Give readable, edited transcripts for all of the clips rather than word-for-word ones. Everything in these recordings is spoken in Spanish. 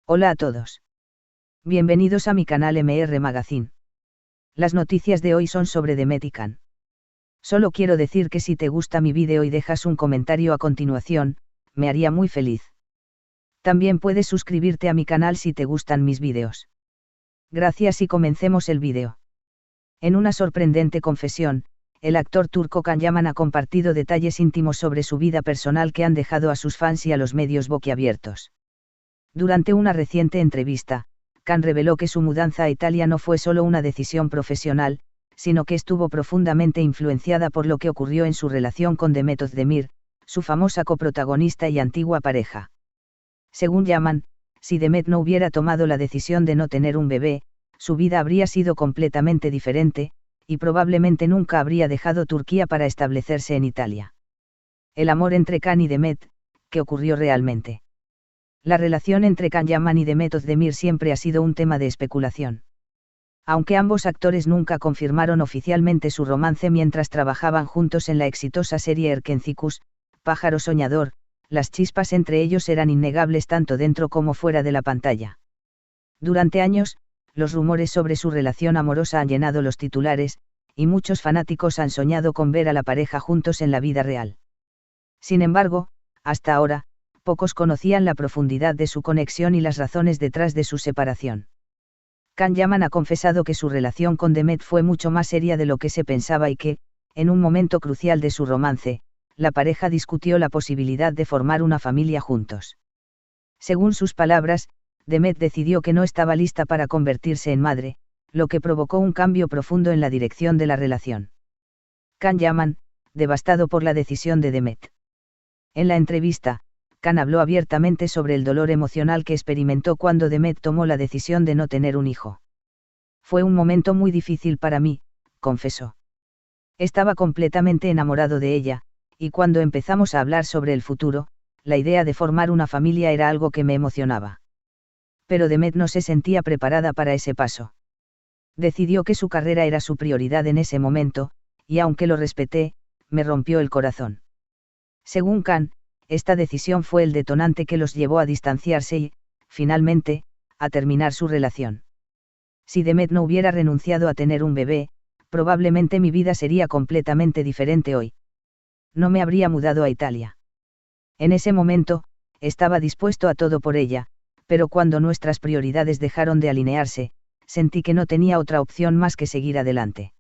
Hola a todos. Bienvenidos a mi canal MR Magazine. Las noticias de hoy son sobre Demet y Can. Solo quiero decir que si te gusta mi vídeo y dejas un comentario a continuación, me haría muy feliz. También puedes suscribirte a mi canal si te gustan mis vídeos. Gracias y comencemos el vídeo. En una sorprendente confesión, el actor turco Can Yaman ha compartido detalles íntimos sobre su vida personal que han dejado a sus fans y a los medios boquiabiertos. Durante una reciente entrevista, Can reveló que su mudanza a Italia no fue solo una decisión profesional, sino que estuvo profundamente influenciada por lo que ocurrió en su relación con Demet Özdemir, su famosa coprotagonista y antigua pareja. Según Yaman, si Demet no hubiera tomado la decisión de no tener un bebé, su vida habría sido completamente diferente, y probablemente nunca habría dejado Turquía para establecerse en Italia. El amor entre Can y Demet, ¿qué ocurrió realmente? La relación entre Can Yaman y Demet Özdemir siempre ha sido un tema de especulación. Aunque ambos actores nunca confirmaron oficialmente su romance mientras trabajaban juntos en la exitosa serie Erkencikus, Pájaro Soñador, las chispas entre ellos eran innegables tanto dentro como fuera de la pantalla. Durante años, los rumores sobre su relación amorosa han llenado los titulares, y muchos fanáticos han soñado con ver a la pareja juntos en la vida real. Sin embargo, hasta ahora, pocos conocían la profundidad de su conexión y las razones detrás de su separación. Can Yaman ha confesado que su relación con Demet fue mucho más seria de lo que se pensaba y que, en un momento crucial de su romance, la pareja discutió la posibilidad de formar una familia juntos. Según sus palabras, Demet decidió que no estaba lista para convertirse en madre, lo que provocó un cambio profundo en la dirección de la relación. Can Yaman, devastado por la decisión de Demet. En la entrevista, Can habló abiertamente sobre el dolor emocional que experimentó cuando Demet tomó la decisión de no tener un hijo. Fue un momento muy difícil para mí, confesó. Estaba completamente enamorado de ella, y cuando empezamos a hablar sobre el futuro, la idea de formar una familia era algo que me emocionaba. Pero Demet no se sentía preparada para ese paso. Decidió que su carrera era su prioridad en ese momento, y aunque lo respeté, me rompió el corazón. Según Can, esta decisión fue el detonante que los llevó a distanciarse y, finalmente, a terminar su relación. Si Demet no hubiera renunciado a tener un bebé, probablemente mi vida sería completamente diferente hoy. No me habría mudado a Italia. En ese momento, estaba dispuesto a todo por ella, pero cuando nuestras prioridades dejaron de alinearse, sentí que no tenía otra opción más que seguir adelante.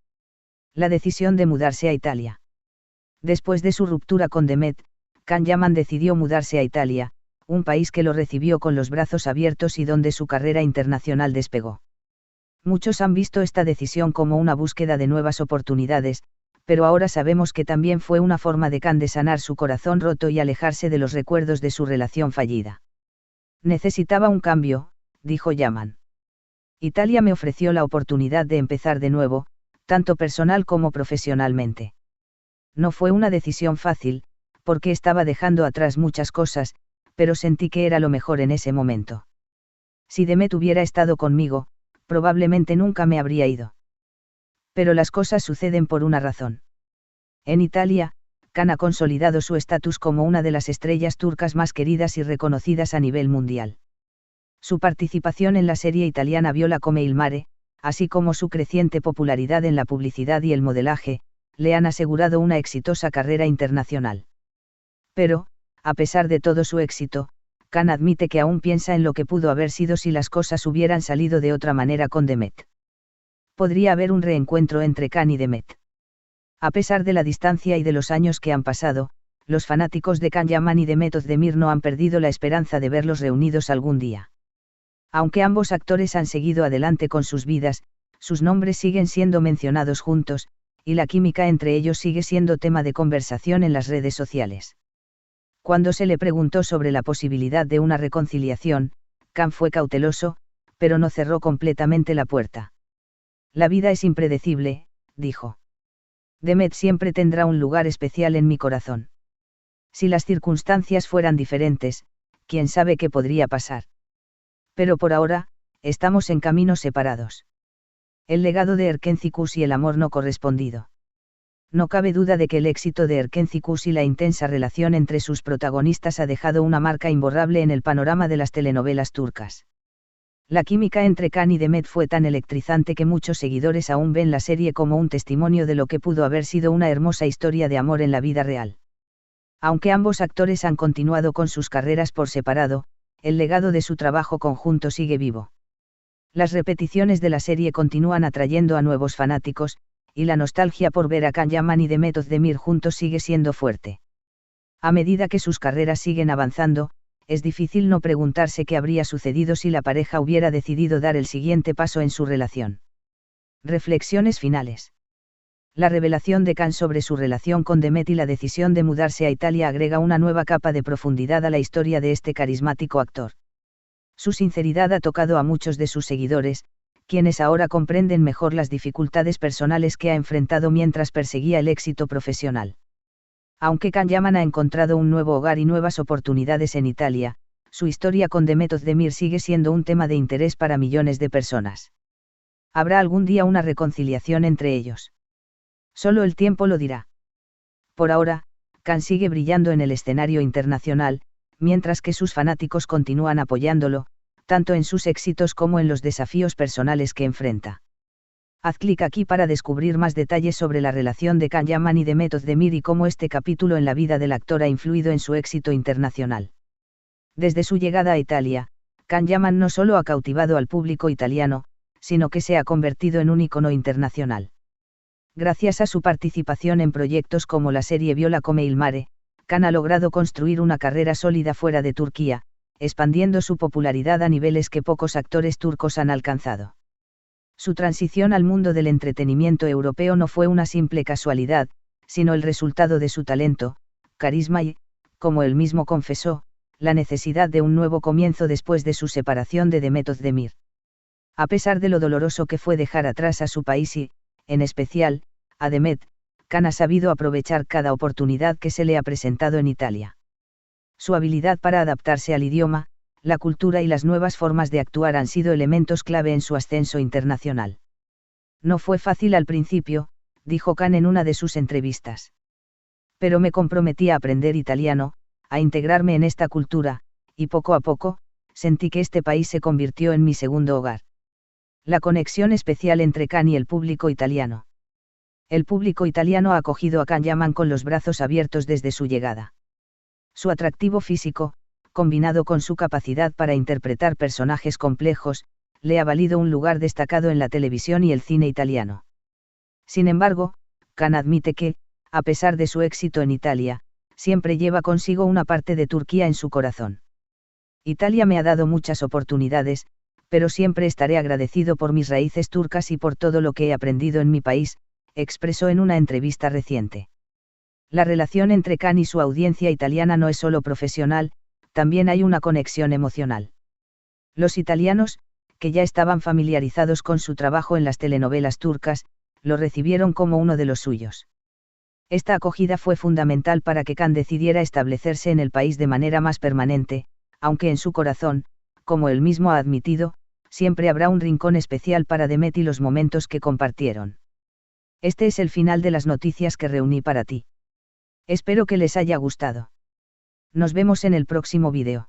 La decisión de mudarse a Italia. Después de su ruptura con Demet, Can Yaman decidió mudarse a Italia, un país que lo recibió con los brazos abiertos y donde su carrera internacional despegó. Muchos han visto esta decisión como una búsqueda de nuevas oportunidades, pero ahora sabemos que también fue una forma de Can de sanar su corazón roto y alejarse de los recuerdos de su relación fallida. Necesitaba un cambio, dijo Yaman. Italia me ofreció la oportunidad de empezar de nuevo, tanto personal como profesionalmente. No fue una decisión fácil, porque estaba dejando atrás muchas cosas, pero sentí que era lo mejor en ese momento. Si Demet hubiera estado conmigo, probablemente nunca me habría ido. Pero las cosas suceden por una razón. En Italia, Can ha consolidado su estatus como una de las estrellas turcas más queridas y reconocidas a nivel mundial. Su participación en la serie italiana Viola come il mare, así como su creciente popularidad en la publicidad y el modelaje, le han asegurado una exitosa carrera internacional. Pero, a pesar de todo su éxito, Can admite que aún piensa en lo que pudo haber sido si las cosas hubieran salido de otra manera con Demet. Podría haber un reencuentro entre Can y Demet. A pesar de la distancia y de los años que han pasado, los fanáticos de Can Yaman y Demet Özdemir no han perdido la esperanza de verlos reunidos algún día. Aunque ambos actores han seguido adelante con sus vidas, sus nombres siguen siendo mencionados juntos, y la química entre ellos sigue siendo tema de conversación en las redes sociales. Cuando se le preguntó sobre la posibilidad de una reconciliación, Can fue cauteloso, pero no cerró completamente la puerta. La vida es impredecible, dijo. Demet siempre tendrá un lugar especial en mi corazón. Si las circunstancias fueran diferentes, quién sabe qué podría pasar. Pero por ahora, estamos en caminos separados. El legado de Erkencikus y el amor no correspondido. No cabe duda de que el éxito de Erkencikus y la intensa relación entre sus protagonistas ha dejado una marca imborrable en el panorama de las telenovelas turcas. La química entre Khan y Demet fue tan electrizante que muchos seguidores aún ven la serie como un testimonio de lo que pudo haber sido una hermosa historia de amor en la vida real. Aunque ambos actores han continuado con sus carreras por separado, el legado de su trabajo conjunto sigue vivo. Las repeticiones de la serie continúan atrayendo a nuevos fanáticos, y la nostalgia por ver a Can Yaman y Demet Özdemir juntos sigue siendo fuerte. A medida que sus carreras siguen avanzando, es difícil no preguntarse qué habría sucedido si la pareja hubiera decidido dar el siguiente paso en su relación. Reflexiones finales. La revelación de Can sobre su relación con Demet y la decisión de mudarse a Italia agrega una nueva capa de profundidad a la historia de este carismático actor. Su sinceridad ha tocado a muchos de sus seguidores, quienes ahora comprenden mejor las dificultades personales que ha enfrentado mientras perseguía el éxito profesional. Aunque Can Yaman ha encontrado un nuevo hogar y nuevas oportunidades en Italia, su historia con Demet Özdemir sigue siendo un tema de interés para millones de personas. ¿Habrá algún día una reconciliación entre ellos? Solo el tiempo lo dirá. Por ahora, Can sigue brillando en el escenario internacional, mientras que sus fanáticos continúan apoyándolo, tanto en sus éxitos como en los desafíos personales que enfrenta. Haz clic aquí para descubrir más detalles sobre la relación de Can Yaman y Demet Özdemir y cómo este capítulo en la vida del actor ha influido en su éxito internacional. Desde su llegada a Italia, Can Yaman no solo ha cautivado al público italiano, sino que se ha convertido en un ícono internacional. Gracias a su participación en proyectos como la serie Viola come il mare, Can ha logrado construir una carrera sólida fuera de Turquía, expandiendo su popularidad a niveles que pocos actores turcos han alcanzado. Su transición al mundo del entretenimiento europeo no fue una simple casualidad, sino el resultado de su talento, carisma y, como él mismo confesó, la necesidad de un nuevo comienzo después de su separación de Demet Özdemir. A pesar de lo doloroso que fue dejar atrás a su país y, en especial, a Demet, Can ha sabido aprovechar cada oportunidad que se le ha presentado en Italia. Su habilidad para adaptarse al idioma, la cultura y las nuevas formas de actuar han sido elementos clave en su ascenso internacional. No fue fácil al principio, dijo Can en una de sus entrevistas. Pero me comprometí a aprender italiano, a integrarme en esta cultura, y poco a poco, sentí que este país se convirtió en mi segundo hogar. La conexión especial entre Can y el público italiano. El público italiano ha acogido a Can Yaman con los brazos abiertos desde su llegada. Su atractivo físico, combinado con su capacidad para interpretar personajes complejos, le ha valido un lugar destacado en la televisión y el cine italiano. Sin embargo, Can admite que, a pesar de su éxito en Italia, siempre lleva consigo una parte de Turquía en su corazón. Italia me ha dado muchas oportunidades, pero siempre estaré agradecido por mis raíces turcas y por todo lo que he aprendido en mi país, expresó en una entrevista reciente. La relación entre Can y su audiencia italiana no es solo profesional, también hay una conexión emocional. Los italianos, que ya estaban familiarizados con su trabajo en las telenovelas turcas, lo recibieron como uno de los suyos. Esta acogida fue fundamental para que Can decidiera establecerse en el país de manera más permanente, aunque en su corazón, como él mismo ha admitido, siempre habrá un rincón especial para Demet y los momentos que compartieron. Este es el final de las noticias que reuní para ti. Espero que les haya gustado. Nos vemos en el próximo vídeo.